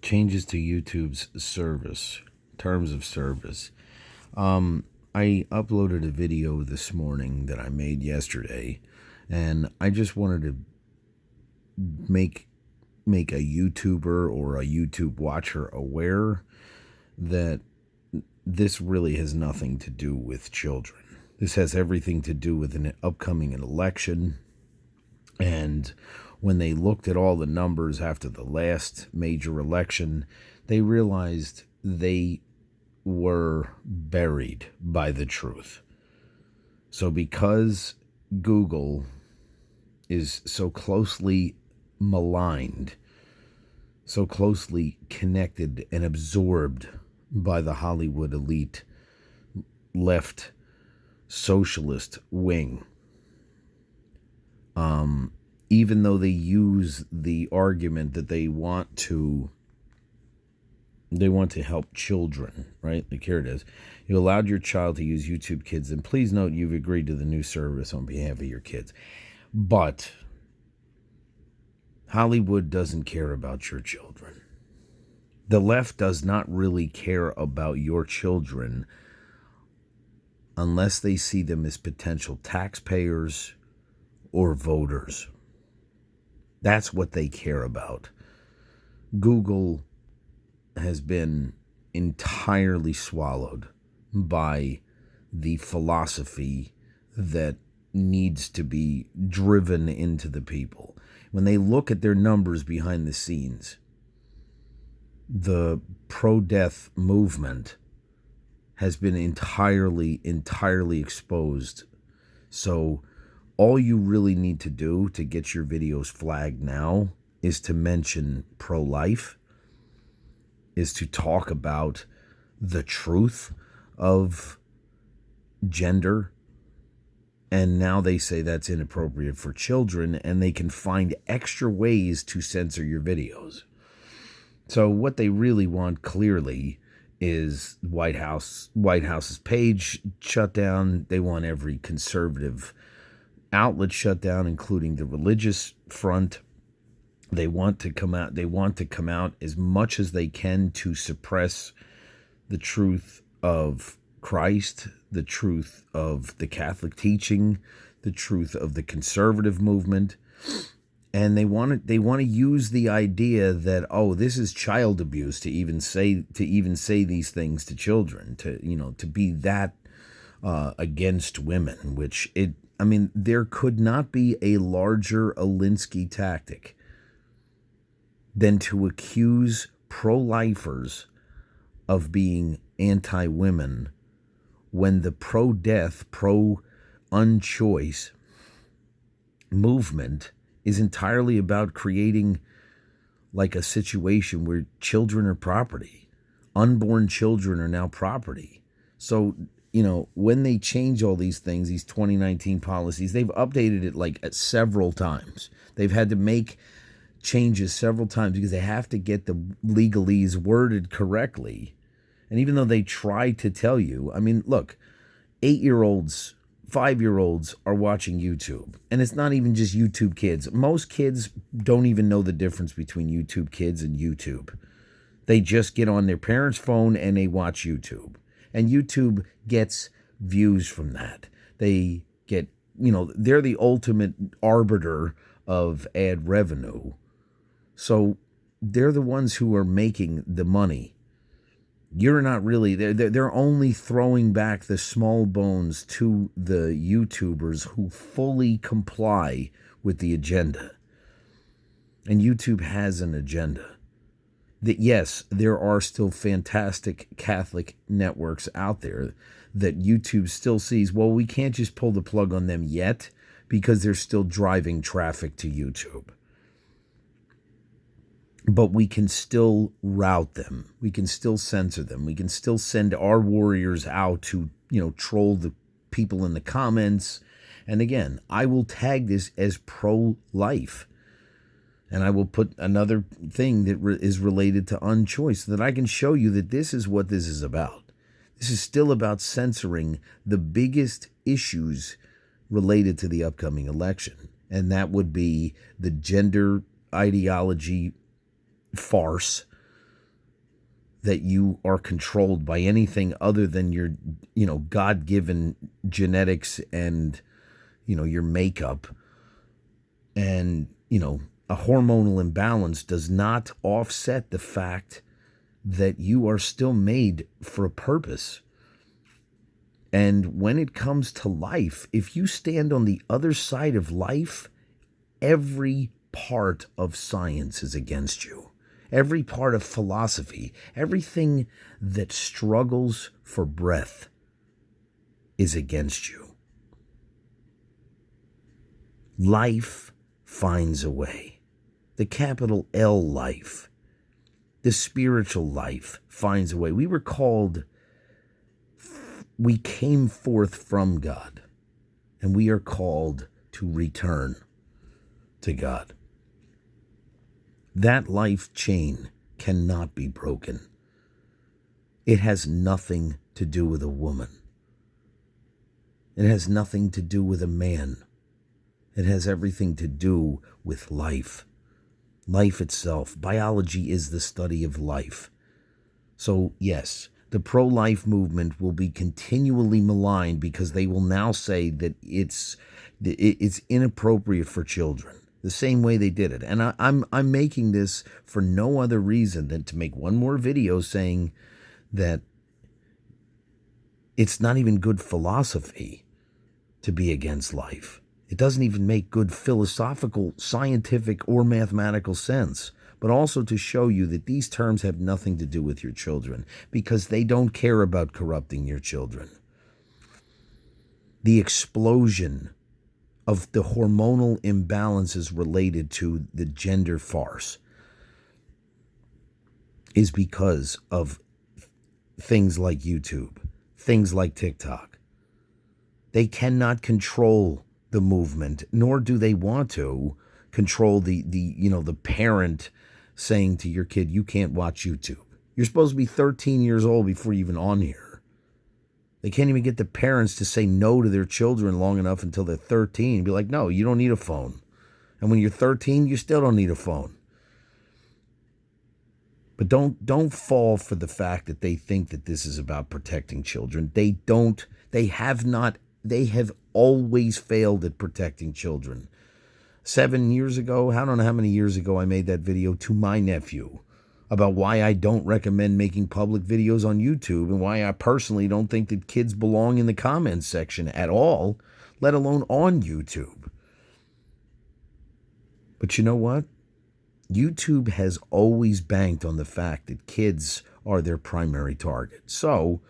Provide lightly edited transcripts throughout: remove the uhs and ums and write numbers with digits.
Changes to YouTube's service, terms of service. I uploaded a video this morning that I made yesterday, and I just wanted to make a YouTuber or a YouTube watcher aware that this really has nothing to do with children. This has everything to do with an upcoming election. And when they looked at all the numbers after the last major election, they realized they were buried by the truth. So because Google is so closely maligned, so closely connected and absorbed by the Hollywood elite left socialist wing, even though they use the argument that they want to help children, right? Like here it is. You allowed your child to use YouTube Kids, and please note you've agreed to the new service on behalf of your kids. But Hollywood doesn't care about your children. The left does not really care about your children unless they see them as potential taxpayers or voters. That's what they care about. Google has been entirely swallowed by the philosophy that needs to be driven into the people. When they look at their numbers behind the scenes, the pro-death movement has been entirely exposed. So all you really need to do to get your videos flagged now is to mention pro-life, is to talk about the truth of gender. And now they say that's inappropriate for children, and they can find extra ways to censor your videos. So what they really want clearly is White House's page shut down. They want every conservative outlet shut down, including the religious front. They want to come out as much as they can to suppress the truth of Christ, the truth of the Catholic teaching, the truth of the conservative movement. And they want to use the idea that, oh, this is child abuse to even say these things to children, to be that against women, there could not be a larger Alinsky tactic than to accuse pro-lifers of being anti-women when the pro-death, pro-unchoice movement is entirely about creating like a situation where children are property. Unborn children are now property. So, when they change all these things, these 2019 policies, they've updated it several times. They've had to make changes several times because they have to get the legalese worded correctly. And even though they try to tell you, look, 8-year-olds, 5-year-olds are watching YouTube. And it's not even just YouTube Kids. Most kids don't even know the difference between YouTube Kids and YouTube. They just get on their parents' phone and they watch YouTube. And YouTube gets views from that. They get, they're the ultimate arbiter of ad revenue. So they're the ones who are making the money. You're not really, they're only throwing back the small bones to the YouTubers who fully comply with the agenda. And YouTube has an agenda. That yes, there are still fantastic Catholic networks out there that YouTube still sees, well, we can't just pull the plug on them yet because they're still driving traffic to YouTube. But we can still route them. We can still censor them. We can still send our warriors out to, troll the people in the comments. And again, I will tag this as pro-life. And I will put another thing that is related to unchoice so that I can show you that this is what this is about. This is still about censoring the biggest issues related to the upcoming election. And that would be the gender ideology farce that you are controlled by anything other than your, God-given genetics and, your makeup. And, a hormonal imbalance does not offset the fact that you are still made for a purpose. And when it comes to life, if you stand on the other side of life, every part of science is against you. Every part of philosophy, everything that struggles for breath is against you. Life finds a way. The capital L life, the spiritual life finds a way. We came forth from God, and we are called to return to God. That life chain cannot be broken. It has nothing to do with a woman. It has nothing to do with a man. It has everything to do with life. Life itself. Biology is the study of life. So, yes, the pro-life movement will be continually maligned because they will now say that it's inappropriate for children, the same way they did it. And I'm making this for no other reason than to make one more video saying that it's not even good philosophy to be against life. It doesn't even make good philosophical, scientific, or mathematical sense. But also to show you that these terms have nothing to do with your children because they don't care about corrupting your children. The explosion of the hormonal imbalances related to the gender farce is because of things like YouTube, things like TikTok. They cannot control the movement, nor do they want to control the parent saying to your kid, you can't watch YouTube. You're supposed to be 13 years old before you're even on here. They can't even get the parents to say no to their children long enough until they're 13. Be like, no, you don't need a phone. And when you're 13, you still don't need a phone. But don't fall for the fact that they think that this is about protecting children. They have always failed at protecting children. 7 years ago, I don't know how many years ago, I made that video to my nephew about why I don't recommend making public videos on YouTube and why I personally don't think that kids belong in the comments section at all, let alone on YouTube. But you know what? YouTube has always banked on the fact that kids are their primary target. So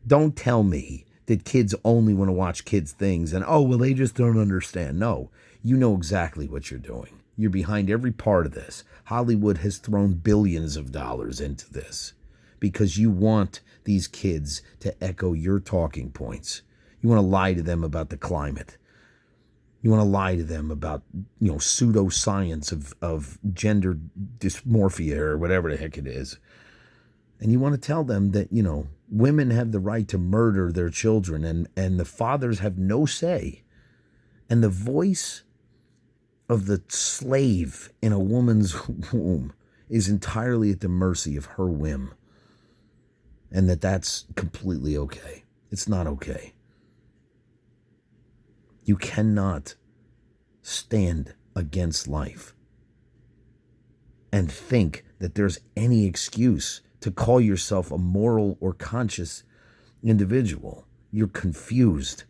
don't tell me that kids only want to watch kids' things and, they just don't understand. No, you know exactly what you're doing. You're behind every part of this. Hollywood has thrown billions of dollars into this because you want these kids to echo your talking points. You want to lie to them about the climate. You want to lie to them about, pseudoscience of gender dysmorphia or whatever the heck it is. And you want to tell them that, women have the right to murder their children and the fathers have no say. And the voice of the slave in a woman's womb is entirely at the mercy of her whim. And that's completely okay. It's not okay. You cannot stand against life and think that there's any excuse to call yourself a moral or conscious individual. You're confused.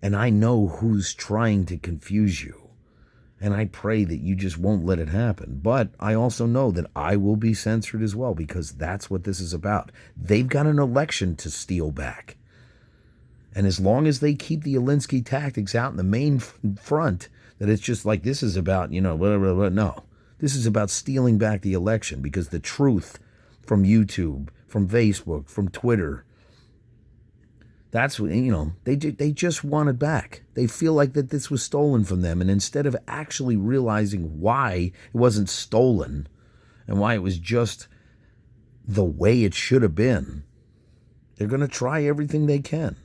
And I know who's trying to confuse you. And I pray that you just won't let it happen. But I also know that I will be censored as well because that's what this is about. They've got an election to steal back. And as long as they keep the Alinsky tactics out in the main front, that it's just like this is about, whatever. No, this is about stealing back the election because the truth from YouTube, from Facebook, from Twitter, that's what, they just want it back. They feel like that this was stolen from them. And instead of actually realizing why it wasn't stolen and why it was just the way it should have been, they're going to try everything they can.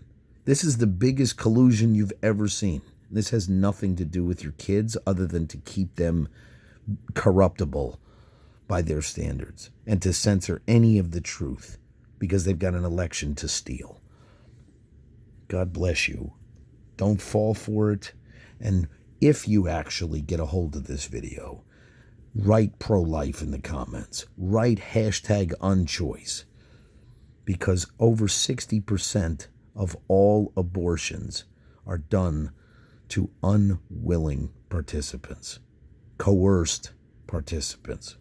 This is the biggest collusion you've ever seen. This has nothing to do with your kids other than to keep them corruptible by their standards and to censor any of the truth because they've got an election to steal. God bless you. Don't fall for it. And if you actually get a hold of this video, write pro-life in the comments. Write #unchoice. Because over 60% of all abortions are done to unwilling participants, coerced participants.